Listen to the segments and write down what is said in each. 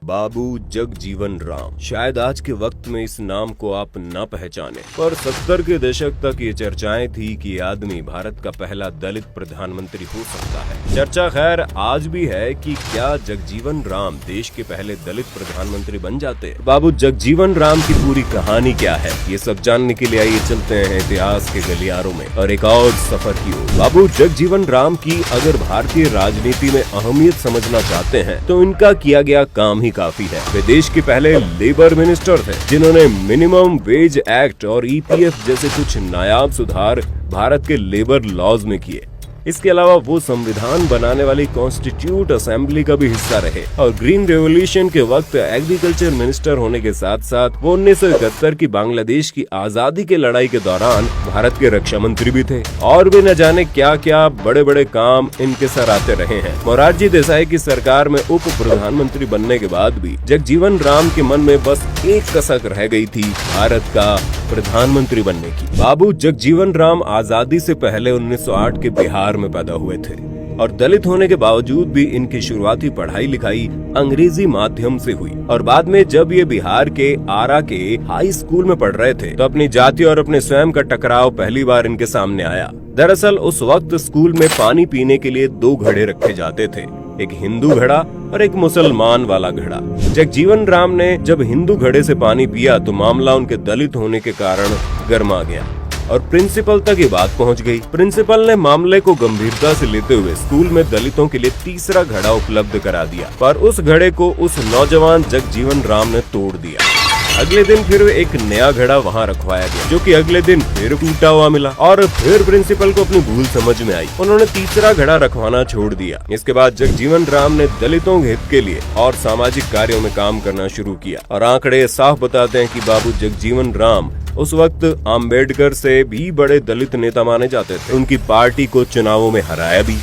बाबू जगजीवन राम। शायद आज के वक्त में इस नाम को आप न पहचाने, पर 70 के दशक तक ये चर्चाएं थी कि ये आदमी भारत का पहला दलित प्रधानमंत्री हो सकता है। चर्चा खैर आज भी है कि क्या जगजीवन राम देश के पहले दलित प्रधानमंत्री बन जाते। बाबू जगजीवन राम की पूरी कहानी क्या है, ये सब जानने के लिए आइए चलते हैं इतिहास के गलियारों में और एक और सफर की ओर। बाबू जगजीवन राम की अगर भारतीय राजनीति में अहमियत समझना चाहते हैं तो इनका किया गया काम ही काफी है। वे देश के पहले लेबर मिनिस्टर थे जिन्होंने मिनिमम वेज एक्ट और ईपीएफ जैसे कुछ नायाब सुधार भारत के लेबर लॉज में किए। इसके अलावा वो संविधान बनाने वाली कॉन्स्टिट्यूट असेंबली का भी हिस्सा रहे और ग्रीन रेवोल्यूशन के वक्त एग्रीकल्चर मिनिस्टर होने के साथ साथ वो 1971 की बांग्लादेश की आजादी के लड़ाई के दौरान भारत के रक्षा मंत्री भी थे। और भी न जाने क्या क्या बड़े बड़े काम इनके सर आते रहे हैं। मोरारजी देसाई की सरकार में उप प्रधानमंत्री बनने के बाद भी जगजीवन राम के मन में बस एक कसक रह गई थी, भारत का प्रधानमंत्री बनने की। बाबू जगजीवन राम आजादी से पहले 1908 के बिहार में पैदा हुए थे और दलित होने के बावजूद भी इनकी शुरुआती पढ़ाई लिखाई अंग्रेजी माध्यम से हुई। और बाद में जब ये बिहार के आरा के हाई स्कूल में पढ़ रहे थे तो अपनी जाति और अपने स्वयं का टकराव पहली बार इनके सामने आया। दरअसल उस वक्त स्कूल में पानी पीने के लिए 2 घड़े रखे जाते थे, एक हिंदू घड़ा और एक मुसलमान वाला घड़ा। जगजीवन राम ने जब हिंदू घड़े से पानी पिया तो मामला उनके दलित होने के कारण गर्मा गया और प्रिंसिपल तक ये बात पहुंच गई। प्रिंसिपल ने मामले को गंभीरता से लेते हुए स्कूल में दलितों के लिए तीसरा घड़ा उपलब्ध करा दिया, पर उस घड़े को उस नौजवान जगजीवन राम ने तोड़ दिया। अगले दिन फिर एक नया घड़ा वहाँ रखवाया गया जो कि अगले दिन फिर टूटा हुआ मिला और फिर प्रिंसिपल को अपनी भूल समझ में आई। उन्होंने तीसरा घड़ा रखवाना छोड़ दिया। इसके बाद जगजीवन राम ने दलितों के हित के लिए और सामाजिक कार्यों में काम करना शुरू किया और आंकड़े साफ बताते हैं कि बाबू जगजीवन राम उस वक्त अम्बेडकर से भी बड़े दलित नेता माने जाते थे। उनकी पार्टी को चुनावों में हराया भी।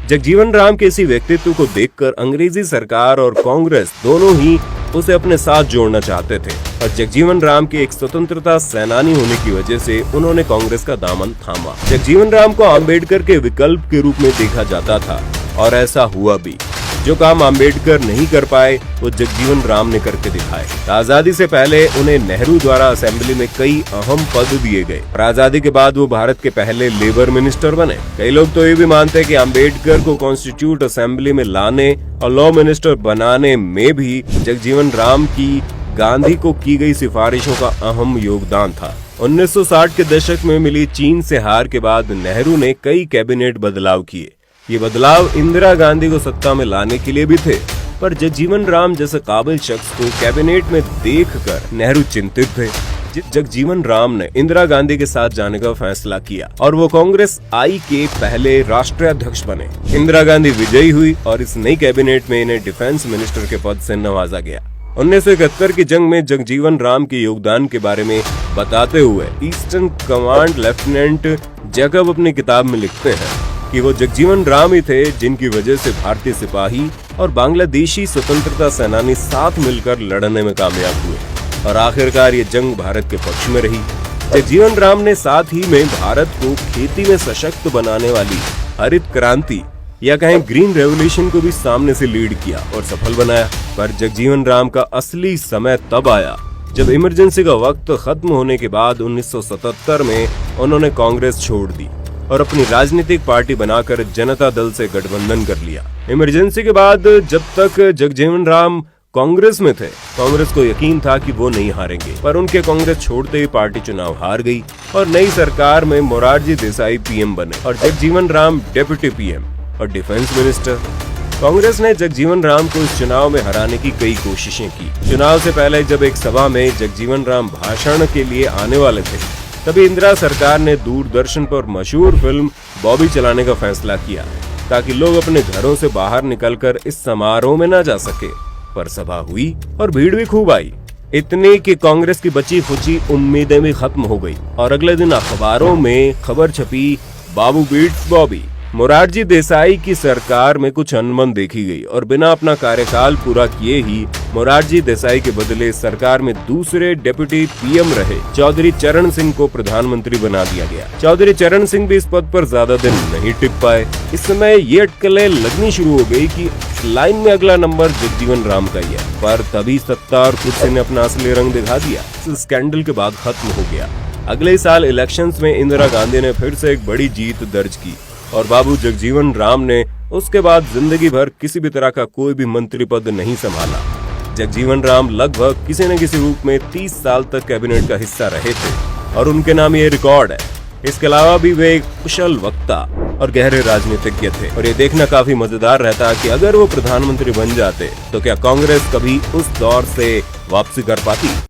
जगजीवन राम के इसी व्यक्तित्व को देखकर अंग्रेजी सरकार और कांग्रेस दोनों ही उसे अपने साथ जोड़ना चाहते थे और जगजीवन राम के एक स्वतंत्रता सेनानी होने की वजह से उन्होंने कांग्रेस का दामन थामा। जगजीवन राम को अम्बेडकर के विकल्प के रूप में देखा जाता था और ऐसा हुआ भी। जो काम अम्बेडकर नहीं कर पाए वो जगजीवन राम ने करके दिखाए। आजादी से पहले उन्हें नेहरू द्वारा असेंबली में कई अहम पद दिए गए और आजादी के बाद वो भारत के पहले लेबर मिनिस्टर बने। कई लोग तो ये भी मानते हैं कि अम्बेडकर को कॉन्स्टिट्यूट असेंबली में लाने और लॉ मिनिस्टर बनाने में भी जगजीवन राम की गांधी को की गई सिफारिशों का अहम योगदान था। 1960 के दशक में मिली चीन से हार के बाद नेहरू ने कई कैबिनेट बदलाव किए। ये बदलाव इंदिरा गांधी को सत्ता में लाने के लिए भी थे, पर जगजीवन राम जैसे काबिल शख्स को कैबिनेट में देखकर नेहरू चिंतित थे। जगजीवन राम ने इंदिरा गांधी के साथ जाने का फैसला किया और वो कांग्रेस आई के पहले राष्ट्रीय अध्यक्ष बने। इंदिरा गांधी विजयी हुई और इस नई कैबिनेट में इन्हें डिफेंस मिनिस्टर के पद से नवाजा गया। 1971 की जंग में जगजीवन राम के योगदान के बारे में बताते हुए ईस्टर्न कमांड लेफ्टिनेंट जैकब अपनी किताब में लिखते हैं कि वो जगजीवन राम ही थे जिनकी वजह से भारतीय सिपाही और बांग्लादेशी स्वतंत्रता सेनानी साथ मिलकर लड़ने में कामयाब हुए और आखिरकार ये जंग भारत के पक्ष में रही। जगजीवन राम ने साथ ही में भारत को खेती में सशक्त बनाने वाली हरित क्रांति या कहें ग्रीन रेवोल्यूशन को भी सामने से लीड किया और सफल बनाया। पर जगजीवन राम का असली समय तब आया जब इमरजेंसी का वक्त खत्म होने के बाद 1977 में उन्होंने कांग्रेस छोड़ दी और अपनी राजनीतिक पार्टी बनाकर जनता दल से गठबंधन कर लिया। इमरजेंसी के बाद जब तक जगजीवन राम कांग्रेस में थे, कांग्रेस को यकीन था कि वो नहीं हारेंगे, पर उनके कांग्रेस छोड़ते ही पार्टी चुनाव हार गई और नई सरकार में मोरारजी देसाई पीएम बने और जगजीवन राम डेप्यूटी पीएम और डिफेंस मिनिस्टर। कांग्रेस ने जगजीवन राम को इस चुनाव में हराने की कई कोशिशें की। चुनाव से पहले जब एक सभा में जगजीवन राम भाषण के लिए आने वाले थे तभी इंदिरा सरकार ने दूरदर्शन पर मशहूर फिल्म बॉबी चलाने का फैसला किया ताकि लोग अपने घरों से बाहर निकलकर इस समारोह में न जा सके। पर सभा हुई और भीड़ भी खूब आई, इतनी कि कांग्रेस की बची खुची उम्मीदें भी खत्म हो गई और अगले दिन अखबारों में खबर छपी, बाबू बीट्स बॉबी। मोरारजी देसाई की सरकार में कुछ अनबन देखी गई और बिना अपना कार्यकाल पूरा किए ही मोरारजी देसाई के बदले सरकार में दूसरे डिप्टी पीएम रहे चौधरी चरण सिंह को प्रधानमंत्री बना दिया गया। चौधरी चरण सिंह भी इस पद पर ज्यादा दिन नहीं टिक पाए। इस समय ये अटकलें लगनी शुरू हो गई कि लाइन में अगला नंबर जगजीवन राम का ही है, पर तभी सत्ता और कुर्सी ने अपना असली रंग दिखा दिया। इस स्कैंडल के बाद खत्म हो गया। अगले साल इलेक्शंस में इंदिरा गांधी ने फिर से एक बड़ी जीत दर्ज की और बाबू जगजीवन राम ने उसके बाद जिंदगी भर किसी भी तरह का कोई भी मंत्री पद नहीं संभाला। जगजीवन राम लगभग किसी न किसी रूप में 30 साल तक कैबिनेट का हिस्सा रहे थे और उनके नाम ये रिकॉर्ड है। इसके अलावा भी वे एक कुशल वक्ता और गहरे राजनीतिज्ञ थे और ये देखना काफी मजेदार रहता कि अगर वो प्रधानमंत्री बन जाते तो क्या कांग्रेस कभी उस दौर से वापसी कर पाती।